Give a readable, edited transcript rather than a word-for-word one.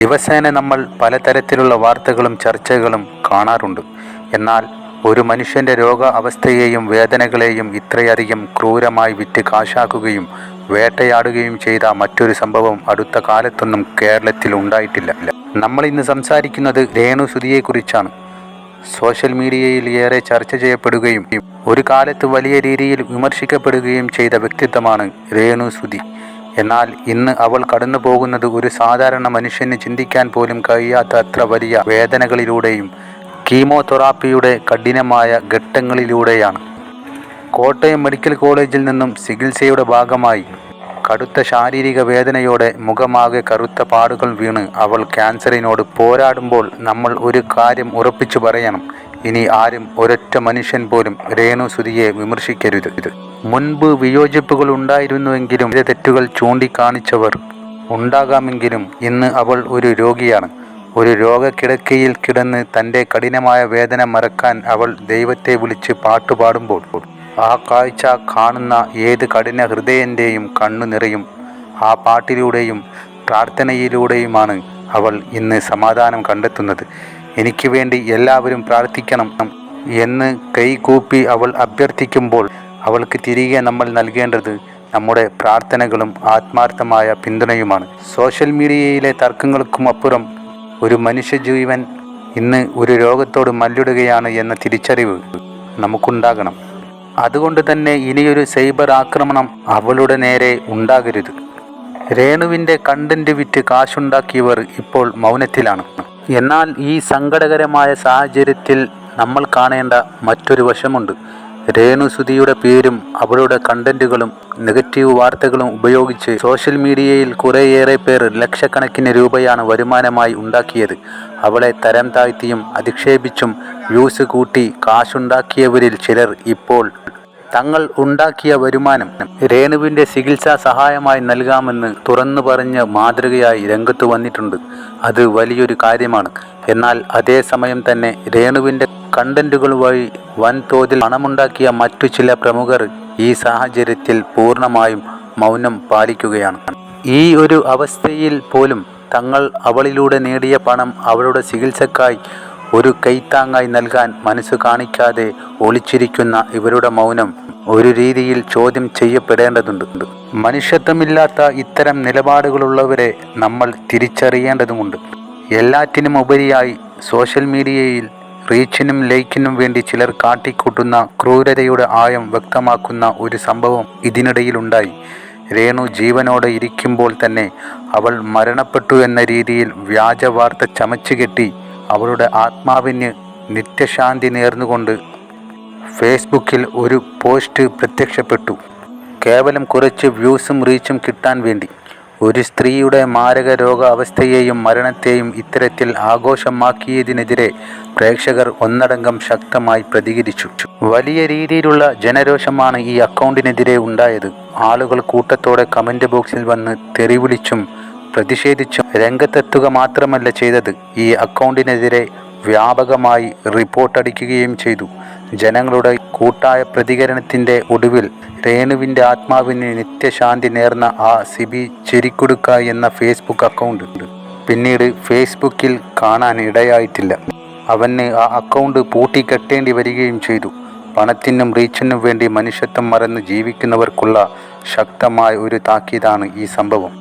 ദിവസേന നമ്മൾ പലതരത്തിലുള്ള വാർത്തകളും ചർച്ചകളും കാണാറുണ്ട്. എന്നാൽ ഒരു മനുഷ്യൻ്റെ രോഗ അവസ്ഥയെയും വേദനകളെയും ഇത്രയധികം ക്രൂരമായി വിറ്റ് കാശാക്കുകയും വേട്ടയാടുകയും ചെയ്ത മറ്റൊരു സംഭവം അടുത്ത കാലത്തൊന്നും കേരളത്തിൽ ഉണ്ടായിട്ടില്ല. നമ്മൾ ഇന്ന് സംസാരിക്കുന്നത് രേണു സുധിയെക്കുറിച്ചാണ്. സോഷ്യൽ മീഡിയയിൽ ഏറെ ചർച്ച ചെയ്യപ്പെടുകയും ഒരു കാലത്ത് വലിയ രീതിയിൽ വിമർശിക്കപ്പെടുകയും ചെയ്ത വ്യക്തിത്വമാണ് രേണു സുധി. എന്നാൽ ഇന്ന് അവൾ കടന്നു പോകുന്നത് ഒരു സാധാരണ മനുഷ്യന് ചിന്തിക്കാൻ പോലും കഴിയാത്ത അത്ര വലിയ വേദനകളിലൂടെയും കീമോതെറാപ്പിയുടെ കഠിനമായ ഘട്ടങ്ങളിലൂടെയാണ്. കോട്ടയം മെഡിക്കൽ കോളേജിൽ നിന്നും ചികിത്സയുടെ ഭാഗമായി കടുത്ത ശാരീരിക വേദനയോടെ മുഖമാകെ കറുത്ത പാടുകൾ വീണ് അവൾ ക്യാൻസറിനോട് പോരാടുമ്പോൾ നമ്മൾ ഒരു കാര്യം ഉറപ്പിച്ചു പറയണം: ഇനി ആരും, ഒരൊറ്റ മനുഷ്യൻ പോലും രേണു സുധിയെ വിമർശിക്കരുത്. മുൻപ് വിയോജിപ്പുകൾ ഉണ്ടായിരുന്നുവെങ്കിലും തെറ്റുകൾ ചൂണ്ടിക്കാണിച്ചവർ ഉണ്ടാകാമെങ്കിലും ഇന്ന് അവൾ ഒരു രോഗിയാണ്. ഒരു രോഗക്കിടക്കയിൽ കിടന്ന് തൻ്റെ കഠിനമായ വേദന മറക്കാൻ അവൾ ദൈവത്തെ വിളിച്ച് പാട്ടുപാടുമ്പോൾ ആ കാഴ്ച കാണുന്ന ഏത് കഠിന ഹൃദയൻ്റെയും കണ്ണു നിറയും. ആ പാട്ടിലൂടെയും പ്രാർത്ഥനയിലൂടെയുമാണ് അവൾ ഇന്ന് സമാധാനം കണ്ടെത്തുന്നത്. എനിക്ക് വേണ്ടി എല്ലാവരും പ്രാർത്ഥിക്കണം എന്ന് കൈകൂപ്പി അവൾ അഭ്യർത്ഥിക്കുമ്പോൾ അവൾക്ക് തിരികെ നമ്മൾ നൽകേണ്ടത് നമ്മുടെ പ്രാർത്ഥനകളും ആത്മാർത്ഥമായ പിന്തുണയുമാണ്. സോഷ്യൽ മീഡിയയിലെ തർക്കങ്ങൾക്കും അപ്പുറം ഒരു മനുഷ്യജീവൻ ഇന്ന് ഒരു രോഗത്തോട് മല്ലിടുകയാണ് എന്ന തിരിച്ചറിവ് നമുക്കുണ്ടാകണം. അതുകൊണ്ട് തന്നെ ഇനിയൊരു സൈബർ ആക്രമണം അവളുടെ നേരെ ഉണ്ടാകരുത്. രേണുവിൻ്റെ കണ്ടന്റ് വിറ്റ് കാശുണ്ടാക്കിയവർ ഇപ്പോൾ മൗനത്തിലാണ്. എന്നാൽ ഈ സങ്കടകരമായ സാഹചര്യത്തിൽ നമ്മൾ കാണേണ്ട മറ്റൊരു വശമുണ്ട്. രേണു സുധിയുടെ പേരും അവളുടെ കണ്ടന്റുകളും നെഗറ്റീവ് വാർത്തകളും ഉപയോഗിച്ച് സോഷ്യൽ മീഡിയയിൽ കുറേയേറെ പേർ ലക്ഷക്കണക്കിന് രൂപയാണ് വരുമാനമായി ഉണ്ടാക്കിയത്. അവളെ തരം താഴ്ത്തിയും അധിക്ഷേപിച്ചും വ്യൂസ് കൂട്ടി കാശുണ്ടാക്കിയവരിൽ ചിലർ ഇപ്പോൾ തങ്ങൾ ഉണ്ടാക്കിയ വരുമാനം രേണുവിൻ്റെ ചികിത്സാ സഹായമായി നൽകാമെന്ന് തുറന്നു പറഞ്ഞ് മാതൃകയായി രംഗത്ത് വന്നിട്ടുണ്ട്. അത് വലിയൊരു കാര്യമാണ്. എന്നാൽ അതേസമയം തന്നെ രേണുവിൻ്റെ കണ്ടന്റുകൾ വഴി വൻതോതിൽ പണമുണ്ടാക്കിയ മറ്റു ചില പ്രമുഖർ ഈ സാഹചര്യത്തിൽ പൂർണ്ണമായും മൗനം പാലിക്കുകയാണ്. ഈ ഒരു അവസ്ഥയിൽ പോലും തങ്ങൾ അവളിലൂടെ നേടിയ പണം അവളുടെ ചികിത്സക്കായി ഒരു കൈത്താങ്ങായി നൽകാൻ മനസ്സ് കാണിക്കാതെ ഒളിച്ചിരിക്കുന്ന ഇവരുടെ മൗനം ഒരു രീതിയിൽ ചോദ്യം ചെയ്യപ്പെടേണ്ടതുണ്ട്. മനുഷ്യത്വമില്ലാത്ത ഇത്തരം നിലപാടുകളുള്ളവരെ നമ്മൾ തിരിച്ചറിയേണ്ടതുമുണ്ട്. എല്ലാറ്റിനും ഉപരിയായി സോഷ്യൽ മീഡിയയിൽ റീച്ചിനും ലൈക്കിനും വേണ്ടി ചിലർ കാട്ടിക്കൂട്ടുന്ന ക്രൂരതയുടെ ആഴം വ്യക്തമാക്കുന്ന ഒരു സംഭവം ഇതിനിടയിലുണ്ടായി. രേണു ജീവനോടെ ഇരിക്കുമ്പോൾ തന്നെ അവൾ മരണപ്പെട്ടു എന്ന രീതിയിൽ വ്യാജ വാർത്ത ചമച്ചുകെട്ടി അവളുടെ ആത്മാവിന് നിത്യശാന്തി നേർന്നുകൊണ്ട് ഫേസ്ബുക്കിൽ ഒരു പോസ്റ്റ് പ്രത്യക്ഷപ്പെട്ടു. കേവലം കുറച്ച് വ്യൂസും റീച്ചും കിട്ടാൻ വേണ്ടി ഒരു സ്ത്രീയുടെ മാരക രോഗ അവസ്ഥയെയും മരണത്തെയും ഇത്തരത്തിൽ ആഘോഷമാക്കിയതിനെതിരെ പ്രേക്ഷകർ ഒന്നടങ്കം ശക്തമായി പ്രതികരിച്ചു. വലിയ രീതിയിലുള്ള ജനരോഷമാണ് ഈ അക്കൗണ്ടിനെതിരെ ഉണ്ടായത്. ആളുകൾ കൂട്ടത്തോടെ കമന്റ് ബോക്സിൽ വന്ന് തെറിവിളിച്ചും പ്രതിഷേധിച്ചും രംഗത്തെത്തുക മാത്രമല്ല ചെയ്തത്, ഈ അക്കൗണ്ടിനെതിരെ വ്യാപകമായി റിപ്പോർട്ടടിക്കുകയും ചെയ്തു. ജനങ്ങളുടെ കൂട്ടായ പ്രതികരണത്തിൻ്റെ ഒടുവിൽ രേണുവിൻ്റെ ആത്മാവിന് നിത്യശാന്തി നേർന്ന ആ സിബി ചെരിക്കുടുക്ക എന്ന ഫേസ്ബുക്ക് അക്കൗണ്ട് പിന്നീട് ഫേസ്ബുക്കിൽ കാണാൻ ഇടയായിട്ടില്ല. അവന് ആ അക്കൗണ്ട് പൂട്ടിക്കെട്ടേണ്ടി വരികയും ചെയ്തു. പണത്തിനും റീച്ചിനും വേണ്ടി മനുഷ്യത്വം മറന്ന് ജീവിക്കുന്നവർക്കുള്ള ശക്തമായ ഒരു താക്കീതാണ് ഈ സംഭവം.